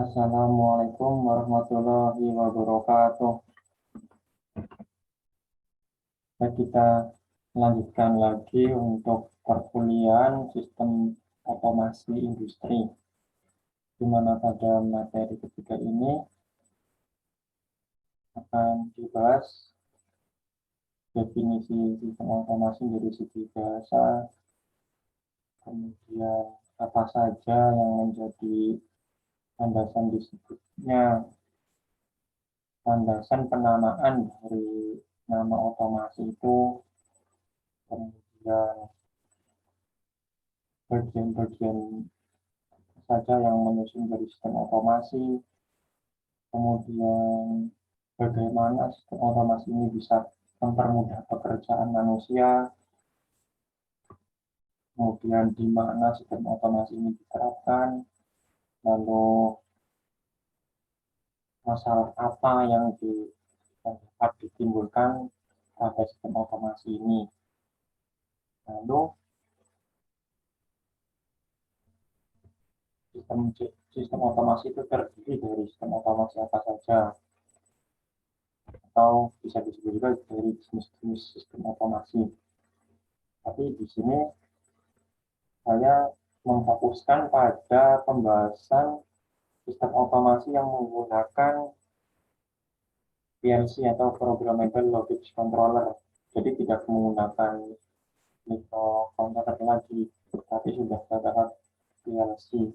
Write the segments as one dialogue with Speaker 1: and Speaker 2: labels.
Speaker 1: Assalamualaikum warahmatullahi wabarakatuh. Kita lanjutkan lagi untuk perkuliahan sistem otomasi industri, di mana pada materi ketiga ini akan dibahas definisi sistem otomasi dari segi bahasa, kemudian apa saja yang menjadi landasan disebutnya, landasan penamaan dari nama otomasi itu, kemudian bagian-bagian saja yang menyusun dari sistem otomasi, kemudian bagaimana sistem otomasi ini bisa mempermudah pekerjaan manusia, kemudian di mana sistem otomasi ini diterapkan, lalu masalah apa yang dapat ditimbulkan pada sistem otomasi ini. Lalu sistem otomasi itu terdiri dari sistem otomasi apa saja, atau bisa disebut juga dari jenis-jenis sistem otomasi. Tapi di sini saya memfokuskan pada pembahasan sistem otomasi yang menggunakan PLC atau Programmable Logic Controller. Jadi tidak menggunakan microcontroller lagi, tapi sudah terdapat PLC.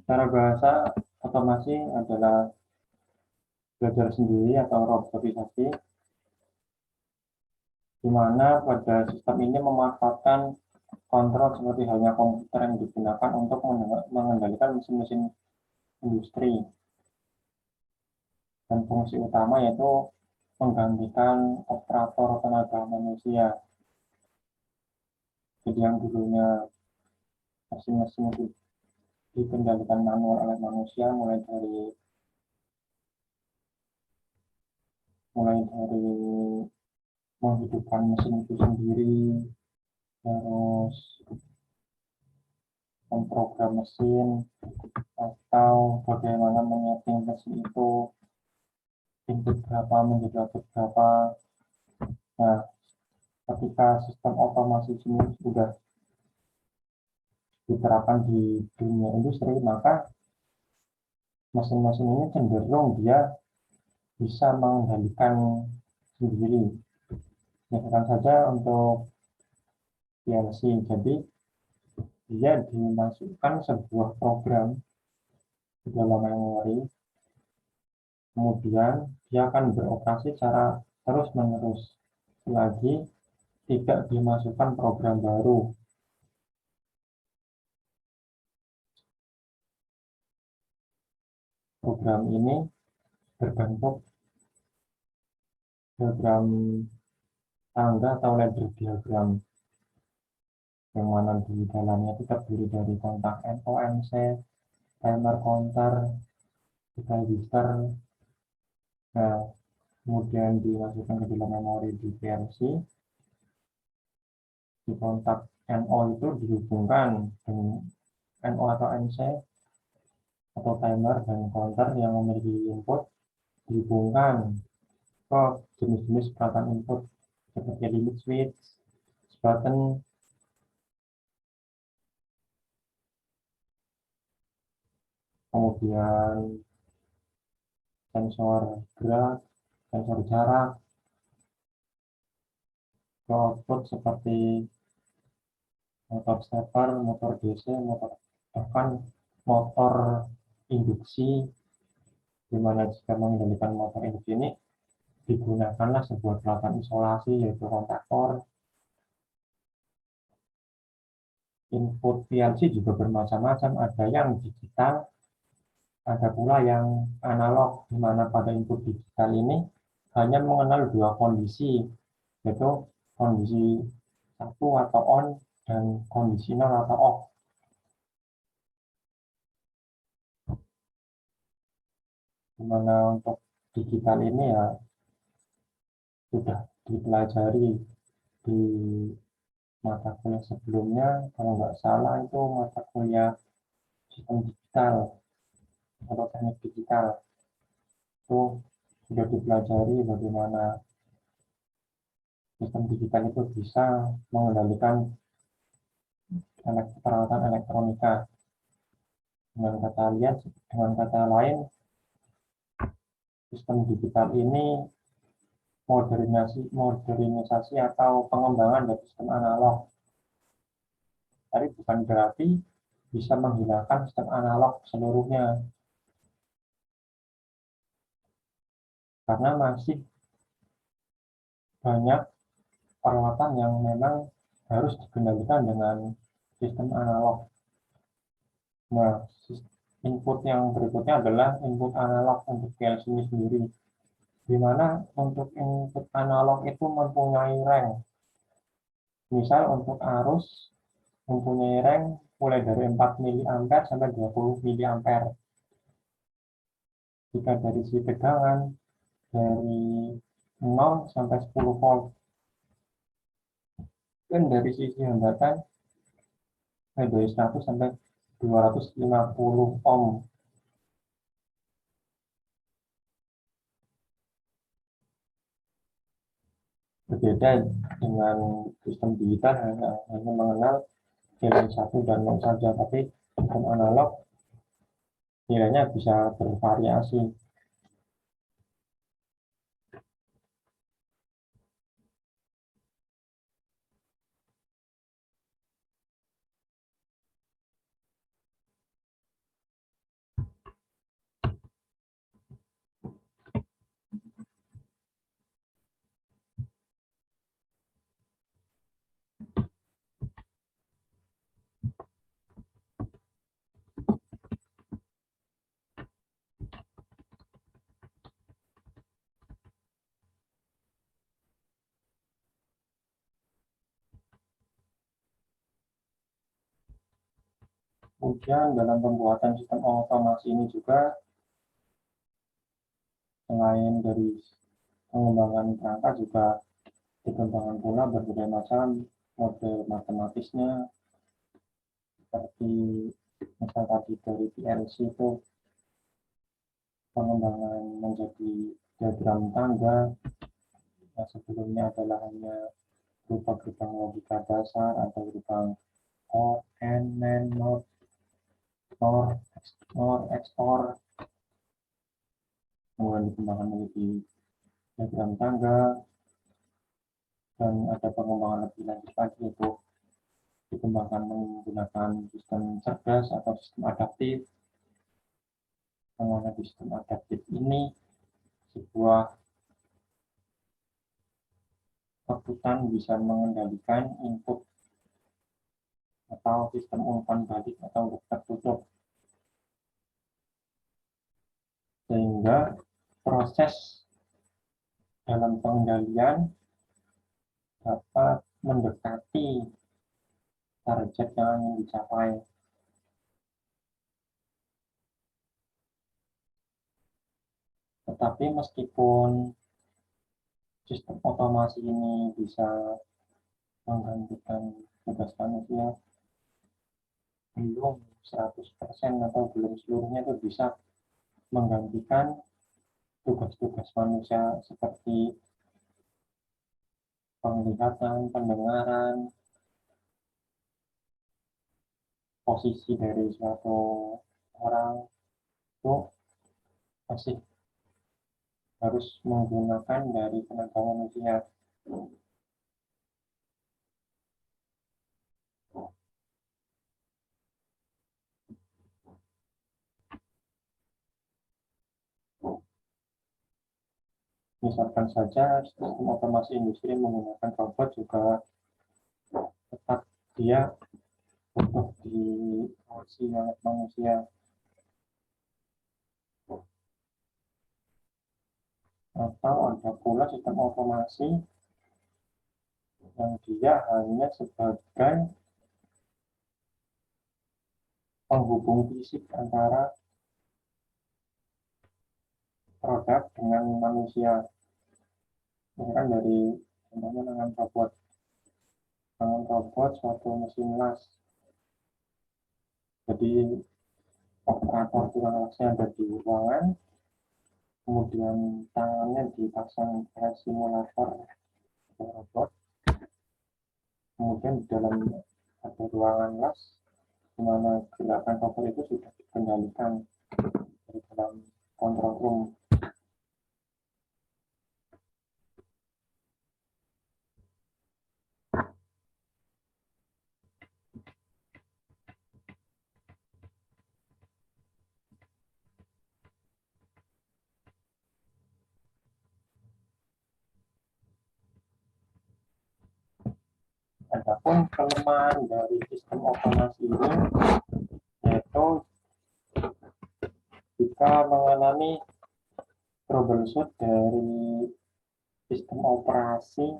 Speaker 1: Secara bahasa, otomasi adalah belajar sendiri atau robotisasi, di mana pada sistem ini memanfaatkan kontrol seperti halnya komputer yang digunakan untuk mengendalikan mesin-mesin industri. Dan fungsi utama yaitu menggantikan operator tenaga manusia. Jadi yang dulunya mesin-mesin itu dikendalikan manual oleh manusia, mulai dari menghidupkan mesin itu sendiri, terus memprogram mesin, atau bagaimana menyeting mesin itu input berapa menjadi output berapa. Nah, ketika sistem otomasi ini sudah diterapkan di dunia industri, maka mesin-mesin ini cenderung dia bisa mengendalikan sendiri. Misalkan saja untuk PLC, jadi dia dimasukkan sebuah program di dalam memori, kemudian dia akan beroperasi secara terus-menerus selagi tidak dimasukkan program baru. Program ini berbentuk diagram tangga atau ladder diagram, yang mana di dalamnya itu terdiri dari kontak NONC, timer counter, register. Nah, kemudian dimasukkan ke dalam memori di PLC. Di kontak NO itu dihubungkan dengan NO atau NC atau timer dan counter yang memiliki input, dihubungkan ke jenis-jenis peralatan input seperti limit switch, button, kemudian sensor gerak, sensor jarak, output seperti motor stepper, motor DC, motor bahkan motor induksi, di mana jika mengendalikan motor induksi ini digunakanlah sebuah peralatan isolasi yaitu kontaktor. Input PLC juga bermacam-macam, ada yang digital, ada pula yang analog, di mana pada input digital ini hanya mengenal dua kondisi, yaitu kondisi satu atau on dan kondisi nol atau off. Dimana untuk digital ini ya sudah dipelajari di mata kuliah sebelumnya, kalau nggak salah itu mata kuliah sistem digital atau teknik digital, itu sudah dipelajari bagaimana sistem digital itu bisa mengendalikan peralatan elektronika. Dengan kata lain, sistem digital ini modernisasi atau pengembangan dari sistem analog. Tapi bukan berarti bisa menghilangkan sistem analog seluruhnya, karena masih banyak peralatan yang memang harus dikendalikan dengan sistem analog. Nah, input yang berikutnya adalah input analog untuk PLC ini sendiri, di mana untuk input analog itu mempunyai range. Misal untuk arus mempunyai range mulai dari 4 mA sampai 20 mA. Jika dari sisi tegangan dari 0 sampai 10 volt. Dan dari sisi hambatan dari 100 sampai 250 ohm. Berbeda dengan sistem digital hanya mengenal nilai 1 dan 0 saja, tapi sistem analog nilainya bisa bervariasi. Kemudian dalam pembuatan sistem otomasi ini juga, selain dari pengembangan perangkat, juga dikembangkan pula berbagai macam model matematisnya, seperti misal tadi dari PLC itu pengembangan menjadi diagram tangga, yang sebelumnya adalah hanya berupa gerbang logika dasar atau gerbang OR, AND, NAND, NOT, NOR, XOR, kemudian dikembangkan menjadi diagram tangga, dan ada pengembangan lebih lanjut lagi, yaitu dikembangkan menggunakan sistem cerdas atau sistem adaptif. Pengembangan sistem adaptif ini sebuah perutan bisa mengendalikan input atau sistem umpan balik atau tertutup, sehingga proses dalam pengendalian dapat mendekati target yang ingin dicapai. Tetapi meskipun sistem otomasi ini bisa menggantikan tugas manusia, belum 100% atau belum seluruhnya itu bisa menggantikan tugas-tugas manusia seperti penglihatan, pendengaran, posisi dari suatu orang, itu masih harus menggunakan dari tenaga manusia. Misalkan saja sistem otomasi industri menggunakan robot juga tetap dia butuh diawasi oleh manusia. Atau ada pula sistem otomasi yang dia hanya sebagai penghubung fisik antara produk dengan manusia. Misalkan dari contohnya tangan robot suatu mesin las. Jadi operator tulang lasnya ada di ruangan, kemudian tangannya dipasang ke simulator robot, kemudian di dalam ada ruangan las di mana gerakan robot itu sudah dikendalikan dari dalam control room. Adapun kelemahan dari sistem otomasi ini yaitu jika mengalami troubleshoot dari sistem operasi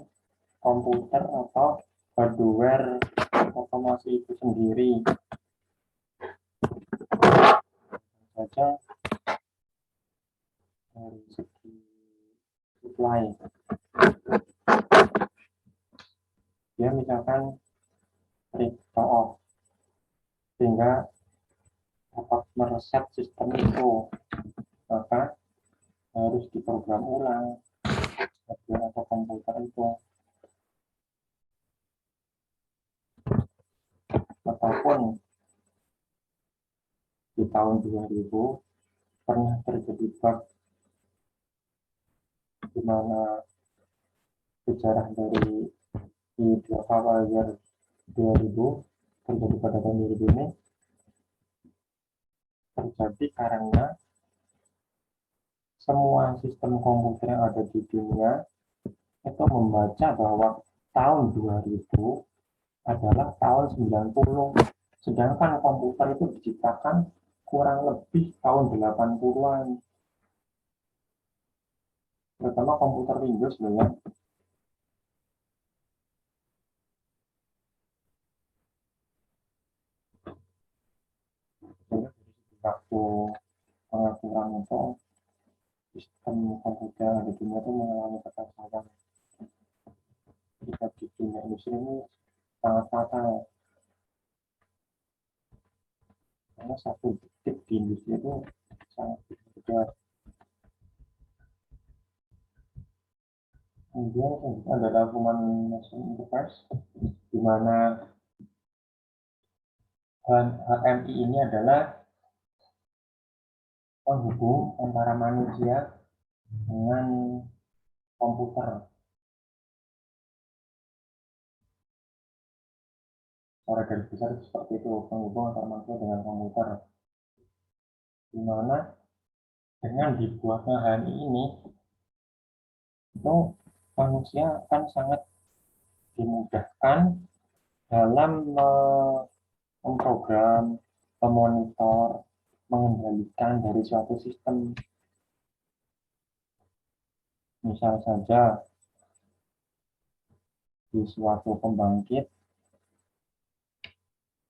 Speaker 1: komputer atau hardware otomasi itu sendiri saja dari segi supply. Dia misalkan trip off sehingga dapat mereset sistem itu, maka harus diprogram ulang hardware atau komputer itu. Ataupun di tahun 2000 pernah terjadi bug di mana sejarah dari di Java Year 2000 terjadi pada tahun 2000 ini terjadi karena semua sistem komputer yang ada di dunia itu membaca bahwa tahun 2000 adalah tahun 90, sedangkan komputer itu diciptakan kurang lebih tahun 80-an, terutama komputer Windows ya. Jadi waktu pengaturan itu sistem komputer di dunia itu mengalami kekacauan. Jika di dunia industri ini sangat fatal, karena satu detik di industri itu sangat besar. Kemudian adalah human machine interface, di mana HMI ini adalah penghubung antara manusia dengan komputer. Secara garis besar seperti itu, penghubung antara manusia dengan komputer. Di mana dengan dibuatnya HMI ini, itu manusia akan sangat dimudahkan dalam memprogram, memonitor, mengendalikan dari suatu sistem. Misal saja di suatu pembangkit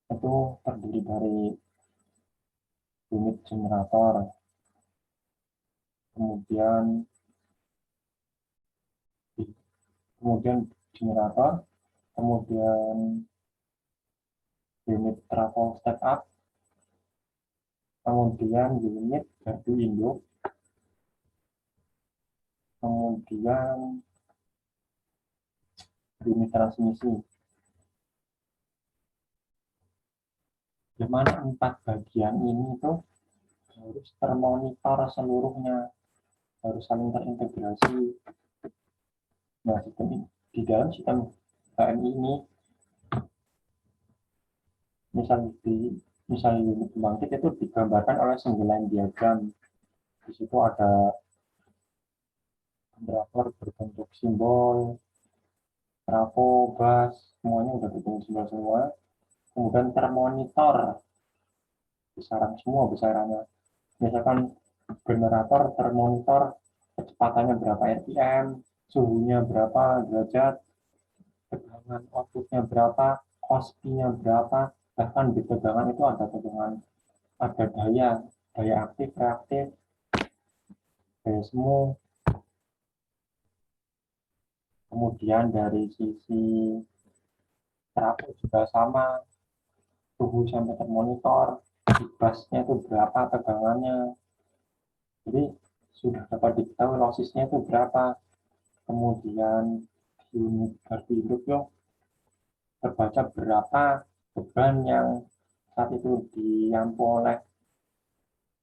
Speaker 1: itu terdiri dari unit generator, kemudian generator, kemudian unit trafo step up, kemudian unit gardu induk, kemudian unit transmisi. Di mana 4 bagian ini tuh harus termonitor seluruhnya, harus saling terintegrasi. Nah, di dalam sistem HMI ini, misalnya unit pembangkit itu digambarkan oleh 9 diagram. Di situ ada Drakor berbentuk simbol, trafo, gas, semuanya udah berbentuk simbol semua. Kemudian termonitor, besaran semua besarannya. Misalkan generator termonitor kecepatannya berapa RPM, suhunya berapa derajat, tegangan outputnya berapa, cosp-nya berapa, bahkan di tegangan itu ada tegangan, ada daya aktif, reaktif, daya semu. Kemudian dari sisi trafo juga sama, suhu sampai termonitor, busnya itu berapa tegangannya. Jadi sudah dapat diketahui lossisnya itu berapa. Kemudian unit gardu hidupnya terbaca berapa beban yang saat itu diampu oleh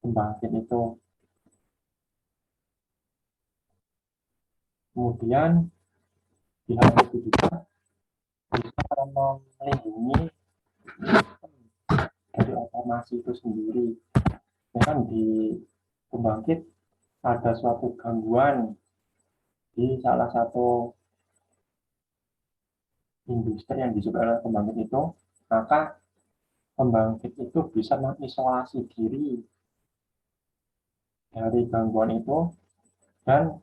Speaker 1: pembangkit itu. Kemudian di hal itu juga bisa melindungi dari otomasi itu sendiri. Ya kan di pembangkit ada suatu gangguan di salah satu industri yang disukai oleh pembangkit itu, maka pembangkit itu bisa mengisolasi diri dari gangguan itu dan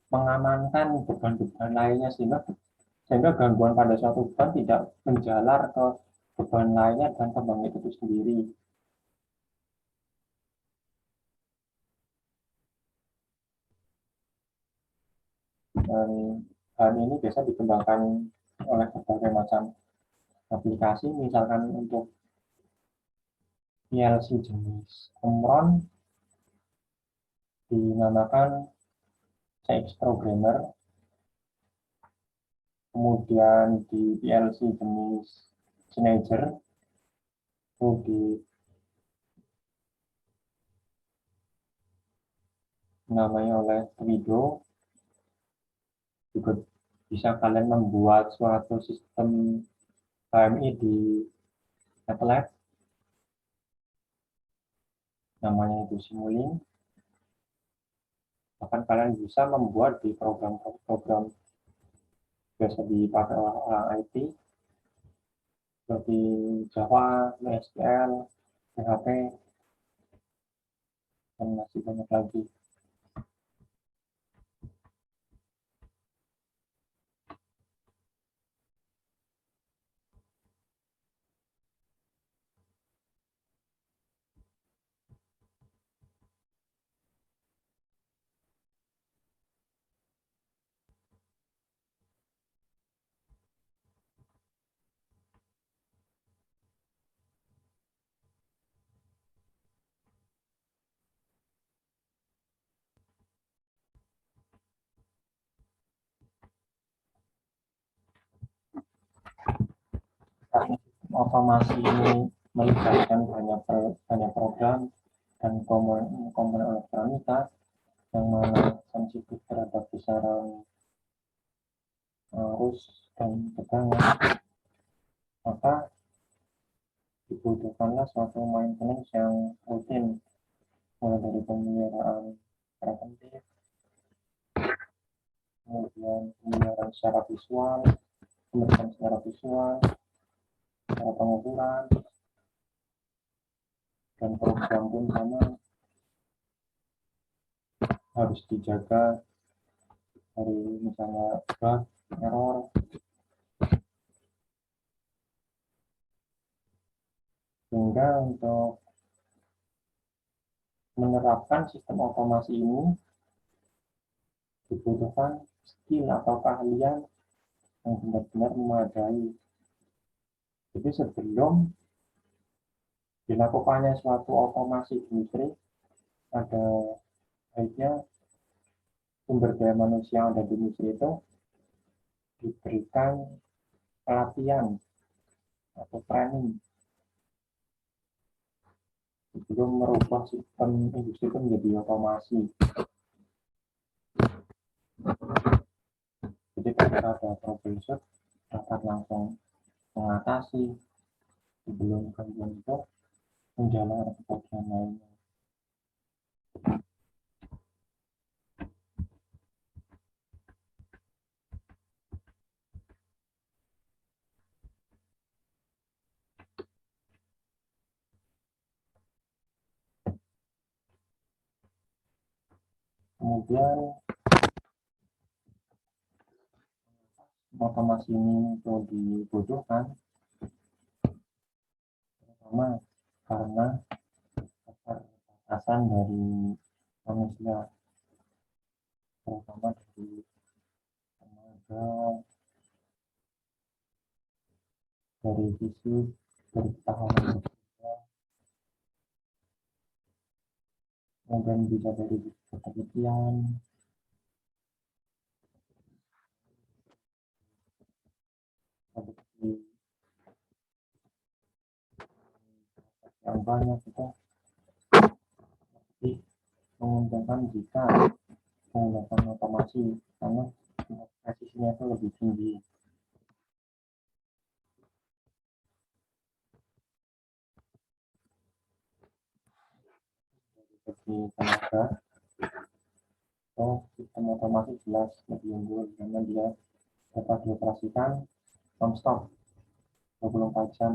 Speaker 1: mengamankan beban-beban lainnya sehingga gangguan pada suatu beban tidak menjalar ke beban lainnya dan pembangkit itu sendiri. Dan hal ini biasa dikembangkan oleh berbagai macam aplikasi, misalkan untuk PLC jenis Omron dinamakan CX Programmer, kemudian di PLC jenis Schneider itu dinamai oleh Twido. Juga bisa kalian membuat suatu sistem HMI di MATLAB, namanya itu Simulink. Bahkan kalian bisa membuat di program-program biasa dipakai orang IT seperti Java, MySQL, PHP, dan masih banyak lagi. Karena otomasi ini melibatkan banyak program dan komponen elektronika yang mana sensitif terhadap besaran arus dan tegangan, maka dibutuhkanlah suatu maintenance yang rutin, mulai dari pemeliharaan preventif, kemudian pemeliharaan secara visual, pemeriksaan secara visual, secara pengukuran, dan program pun sama harus dijaga dari misalnya bug, error, sehingga untuk menerapkan sistem otomasi ini dibutuhkan skill atau keahlian yang benar-benar memadai. Jadi sebelum dilakukannya suatu otomasi di industri, ada baiknya sumber daya manusia yang ada di industri itu diberikan pelatihan atau training sebelum merubah sistem industri itu menjadi otomasi. Jadi ketika ada troubleshoot dapat langsung mengatasi sebelum gangguan itu menjalar ke bagian lainnya. Kemudian otomasi ini itu dibutuhkan terutama karena keterbatasan dari manusia, terutama dari tenaga, dari fisik, dari ketahanan juga, kemudian bisa dari ketelitian, seperti yang banyak kita seperti menguntungkan jika menggunakan otomasi karena presisinya itu lebih tinggi. Dari segi tenaga, sistem otomasi jelas lebih unggul karena dia dapat dioperasikan non-stop 24 jam.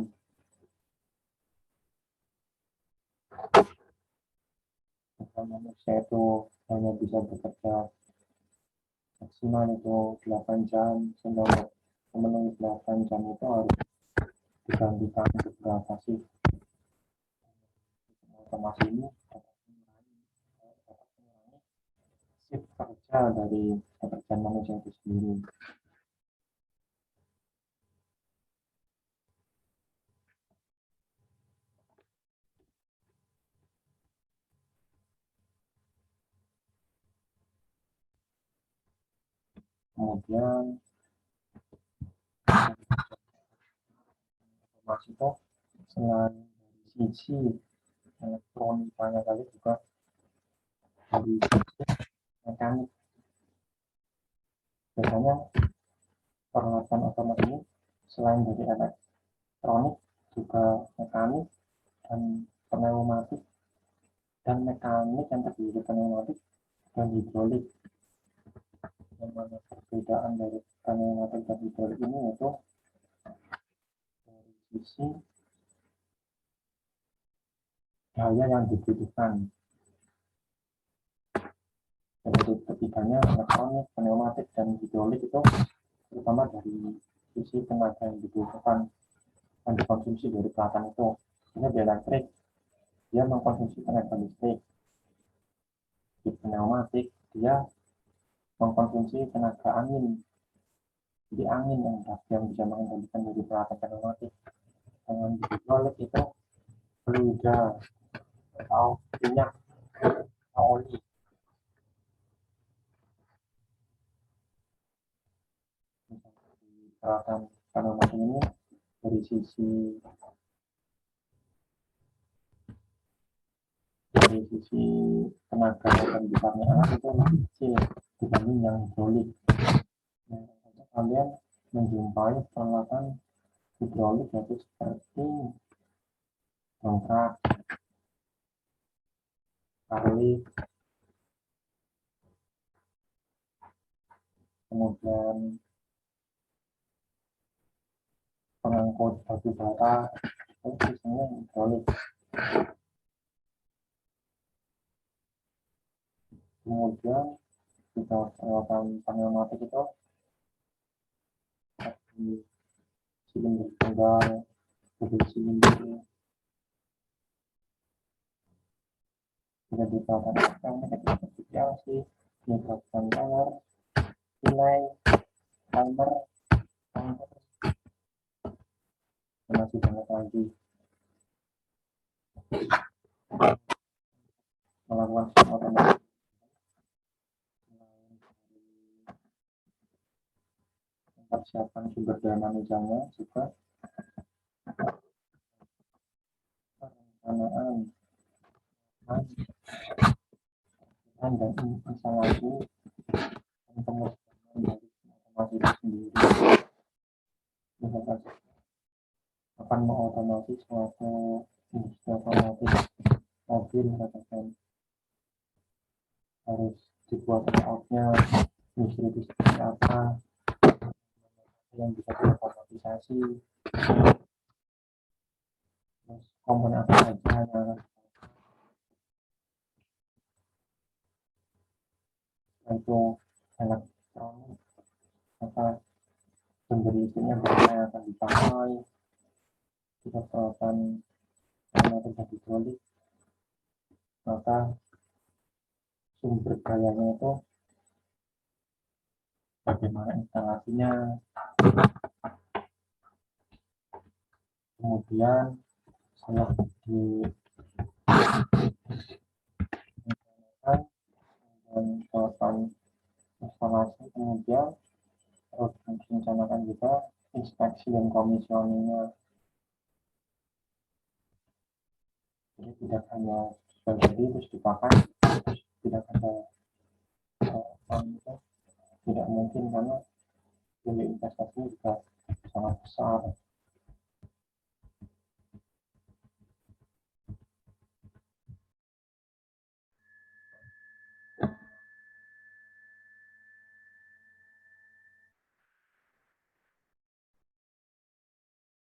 Speaker 1: Manusia itu hanya bisa bekerja maksimal itu 8 jam, sehingga untuk memenuhi 8 jam itu harus digantikan beberapa shift. Otomasi ini dapat mengurangi shift kerja dari pekerjaan manusia itu sendiri. Kemudian otomasi itu selain dari sisi elektronikanya tadi juga dari sisi mekanik. Biasanya peralatan otomatis ini selain dari elektronik juga mekanik dan pneumatik dan mekanik yang terdiri dari pneumatik dan hidrolik. Yang mana perbedaan dari pneumatik dan hidrolik ini yaitu dari sisi daya yang dibutuhkan. Jadi ketiganya elektronik, pneumatik, dan hidrolik itu terutama dari sisi tenaga yang dibutuhkan dan dikonsumsi dari peralatan itu. Ini di elektrik, dia mengkonsumsi tenaga listrik. Di pneumatik, dia mengkonsumsi tenaga angin. Jadi angin yang bisa mengendalikan dari peralatan pneumatik. Dengan hidrolik itu fluida atau minyak atau oli. Peralatan pneumatik ini dari sisi tenaga dan besarnya alat itu lebih kecil dibanding yang hidrolik. Nah, kalian menjumpai peralatan hidrolik yaitu seperti dongkrak, karlik, kemudian pengangkut batu bara, itu sistemnya hidrolik. Kemudian jika peralatan pneumatik itu seperti silinder tunggal, double silinder, juga di peralatan yang seperti PLC, microphone tower, delay, timer, dan masih banyak lagi. Melakukan sistem otomatis mempersiapkan sumber daya manusianya juga perencanaan dan instalasi dan pemrograman dari otomasi itu sendiri. Misalkan akan mengotomasi suatu industri otomotif mobil, katakan harus dibuat layoutnya, industri itu seperti apa yang bisa diotomatisasi, terus komponen apa saja yang yaitu elektronik, maka sumber listriknya berapa yang akan dipakai, jika perawatan karena tidak hidrolik, maka sumber dayanya itu bagaimana instalasinya, kemudian setelah direncanakan dan selesai instalasi, kemudian harus direncanakan juga inspeksi dan komisioningnya. Jadi tidak hanya sudah jadi terus dipakai, terus tidak ada itu tidak mungkin karena biaya investasinya juga sangat besar.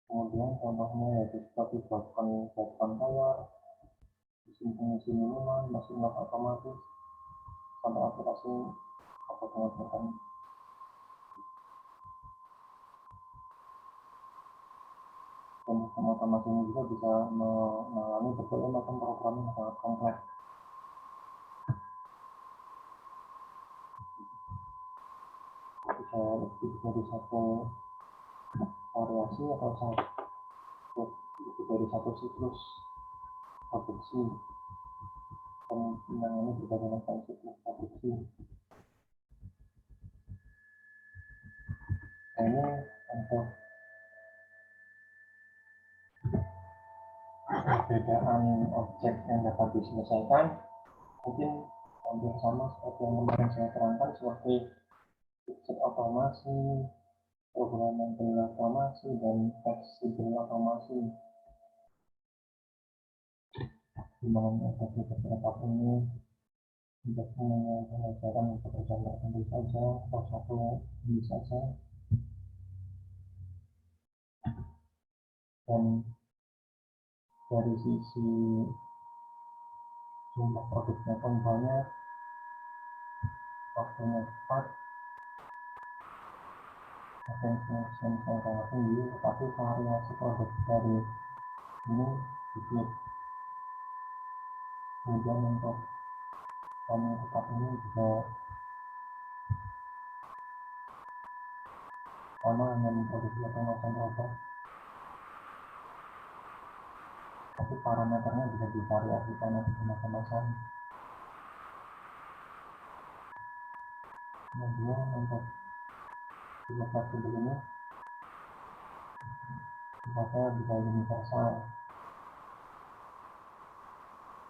Speaker 1: Kemudian contohnya yaitu seperti buat tower, mesin pengisi minuman, mesin lock otomatis, sampai aplikasi apa pengaturan. Dan sistem otomasi ini juga bisa mengalami berbagai macam program yang sangat kompleks. Bisa lebih dari satu variasi atau lebih dari satu siklus produksi, dan menangani berbagai macam siklus produksi. Nah, ini untuk perbedaan objek yang dapat diselesaikan mungkin hampir sama seperti yang kemarin saya terangkan, seperti objek otomasi, programmable otomasi, dan fleksibel otomasi. Di mana ada beberapa ini untuk pengajaran pekerjaan tertentu saja atau satu ini saja. Dan dari sisi jumlah produknya pun banyak, waktunya cepat, efisiensi yang sangat tinggi, tetapi variasi produk dari ini sedikit. Kemudian untuk kami tetap ini juga sama, hanya memproduksi atau macam produk, tapi parameternya bisa divariasikan untuk macam-macam. Kemudian untuk fleksibel ini sifatnya bisa universal.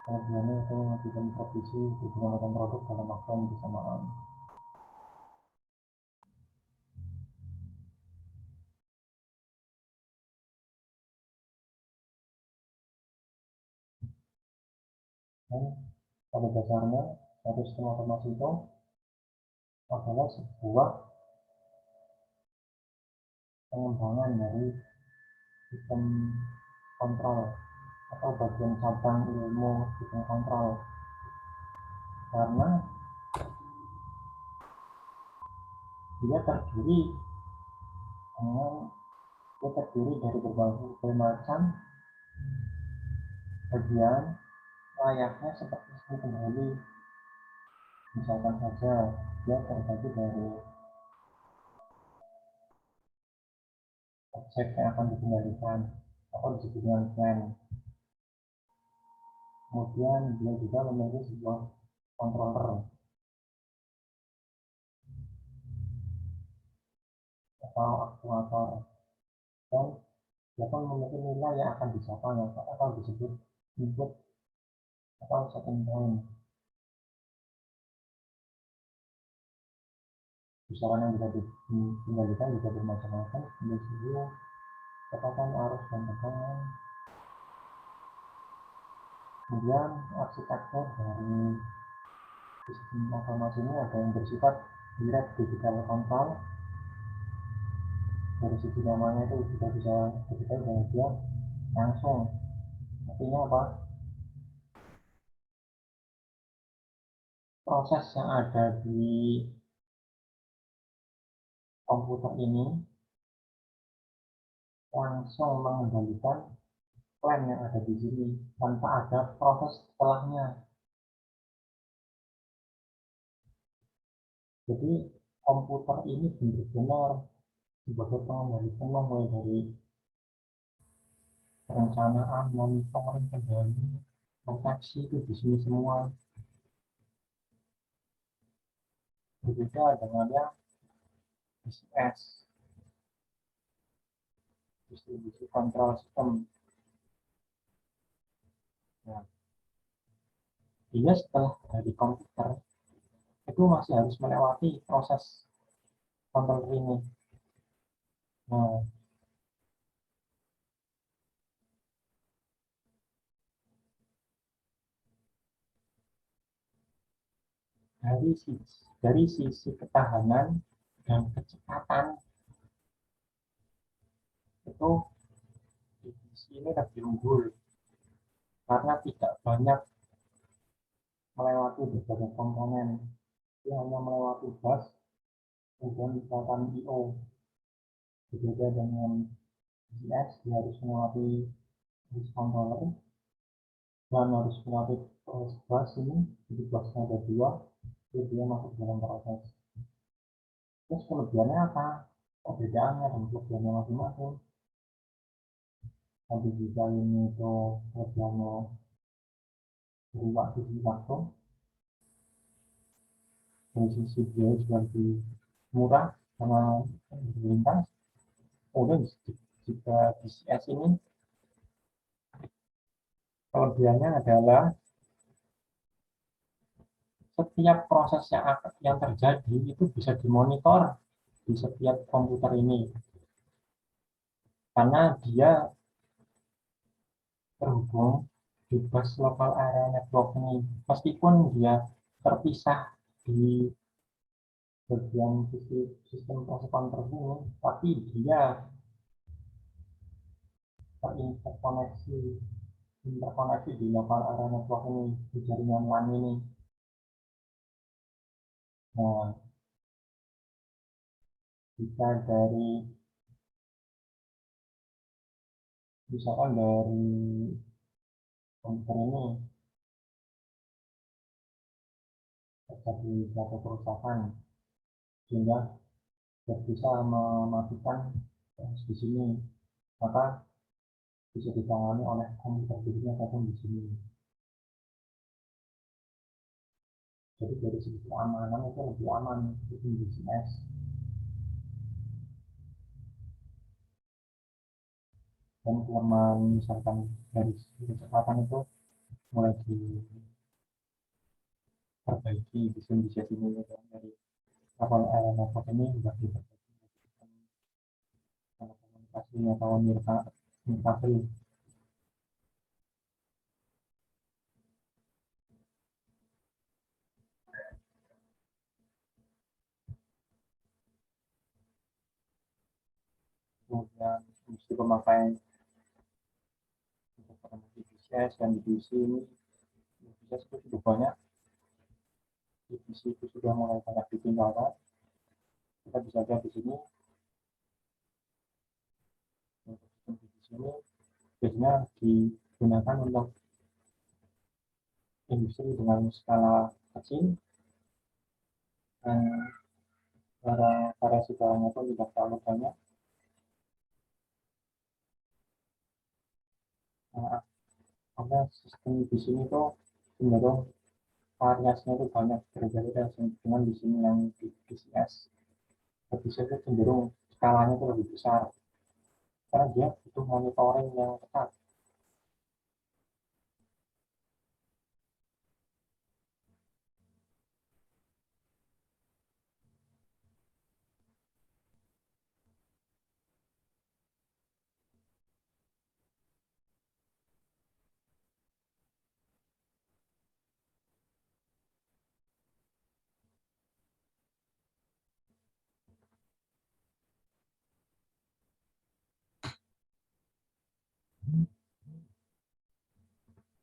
Speaker 1: Kelebihannya itu bisa memproduksi berbagai macam produk dalam waktu yang bersamaan. Dan pada dasarnya satu sistem otomasi itu adalah sebuah pengembangan dari sistem kontrol atau bagian cabang ilmu sistem kontrol, karena dia terdiri dari berbagai macam bagian layaknya seperti sistem kendali. Misalkan saja dia terbagi dari objek yang akan dikendalikan atau disebut dengan plan. Kemudian dia juga memiliki sebuah controller atau aktuator, dan dia pun memiliki nilai yang akan dicapai atau disebut input atau setting point. Besaran yang bisa dikendalikan juga bermacam-macam, seperti suhu, kecepatan arus, dan tegangan. Kemudian arsitektur dari sistem otomasi ini ada yang bersifat direct digital control. Dari sisi namanya itu juga bisa digital dan dia langsung. Artinya apa? proses yang ada di komputer ini langsung mengendalikan plan yang ada di sini tanpa ada proses setelahnya. Jadi komputer ini benar-benar sebagai pengendali penuh mulai dari perencanaan, monitoring, kendali, proteksi itu di sini semua. Berbeda dengan yang DCS, distribusi control system. Nah, dia setelah dari komputer itu masih harus melewati proses kontrol ini. Nah, dari sisi ketahanan dan kecepatan itu di sini lebih unggul karena tidak banyak melewati berbagai komponen. Dia hanya melewati bus, kemudian misalkan I/O. Berbeda dengan DCS, dia harus melewati bus controller dan harus melewati bus ini. Jadi busnya ada dua, jadi dia masuk dalam proses. Terus kelebihannya apa? Perbedaannya dan kelebihannya masing-masing. Nanti jika ini itu kelebihannya dari waktu ke waktu, dari sisi biaya juga lebih murah sama lintas. Kemudian jika DCS ini kelebihannya adalah setiap proses yang terjadi itu bisa dimonitor di setiap komputer ini karena dia terhubung di bus local area network ini meskipun dia terpisah di bagian sistem proses kontrol ini, tapi dia interkoneksi di local area network ini di jaringan LAN ini. Nah, jika dari misalkan dari komputer ini terjadi suatu kerusakan sehingga tidak bisa mematikan di sini, maka bisa ditangani oleh komputer berikutnya ataupun di sini. Jadi dari segi keamanan itu lebih aman di DCS. Dan kelemahan misalkan dari segi kecepatan itu mulai diperbaiki di sini dari kapal network ini sudah diperbaiki komunikasi atau nirkabel. Kemudian industri pemakaian untuk di DCS dan di DC ini DCS itu sudah banyak, di DC itu sudah mulai banyak ditinggalkan. Kita bisa lihat di sini untuk di sini biasanya digunakan untuk industri dengan skala kecil dan variasi barangnya pun tidak terlalu banyak. Nah, karena sistem di sini tuh cenderung variasinya itu banyak berbeda dengan di sini yang di DCS. DCS itu cenderung skalanya itu lebih besar karena dia butuh monitoring yang ketat.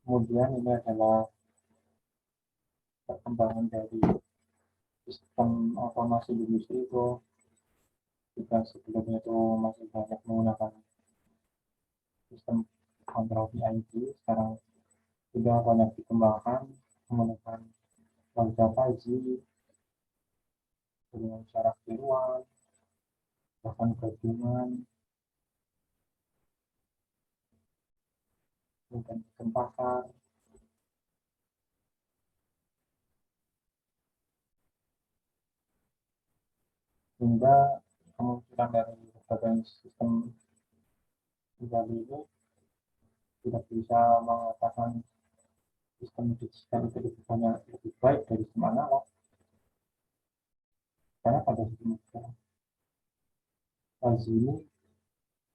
Speaker 1: Kemudian ini adalah perkembangan dari sistem otomasi industri itu juga sebelumnya itu masih banyak menggunakan sistem kontrol PID, sekarang sudah banyak dikembangkan menggunakan wajah 5G dengan cara tiruan, bahkan gabungan dan kesempatan hingga kemungkinan dari berbagai sistem kembali ini tidak bisa mengatakan sistem digital itu lebih baik dari sistem analog, karena pada sistem Fuzzy ini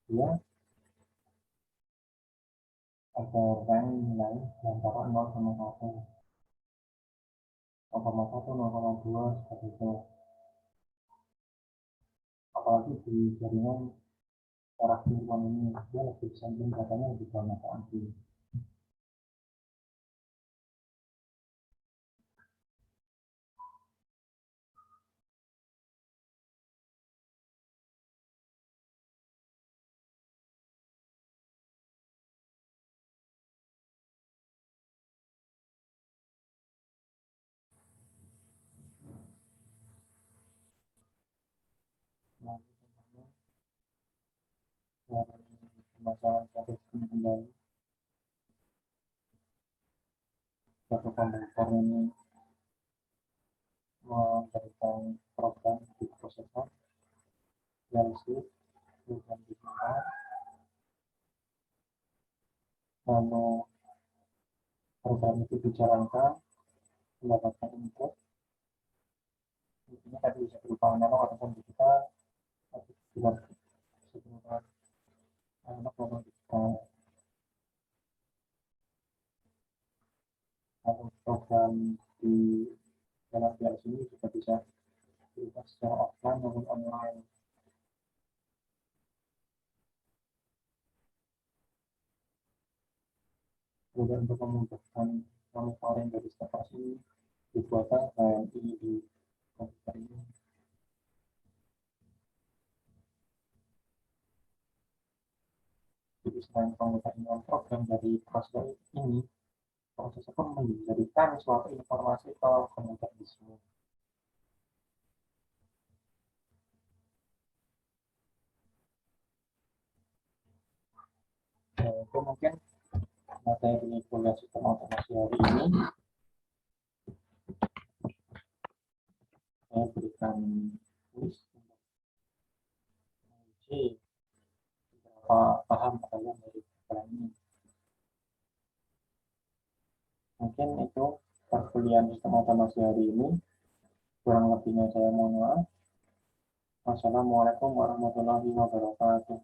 Speaker 1: dia ada rank nilai antara 0 sama 1, 0,1, 0,2 seperti itu. Apalagi di jaringan cara tiruan ini dia lebih sampling datanya lebih banyak lagi. Nah, masalah satu kembali satu komputer ini memberikan program di prosesor realistis bukan digital, lalu program itu dijalankan mendapatkan input, intinya tadi bisa berupa analog ataupun digital, tapi tidak berupa analog maupun digital. Lalu program di dalam PLC ini juga bisa berubah secara offline maupun online. Kemudian untuk memudahkan monitoring dari status ini dibuatkan HMI di komputer ini. Jadi selain penggunaan program dari prosesor ini, prosesor pun menjadikan suatu informasi ke komputer di sini. Itu mungkin materi kuliah sistem otomasi hari ini. Saya berikan kuis untuk menguji berapa paham kalian dari program ini. Mungkin itu perkuliahan sistem otomasi hari ini. Kurang lebihnya saya mohon maaf. Wassalamualaikum warahmatullahi wabarakatuh.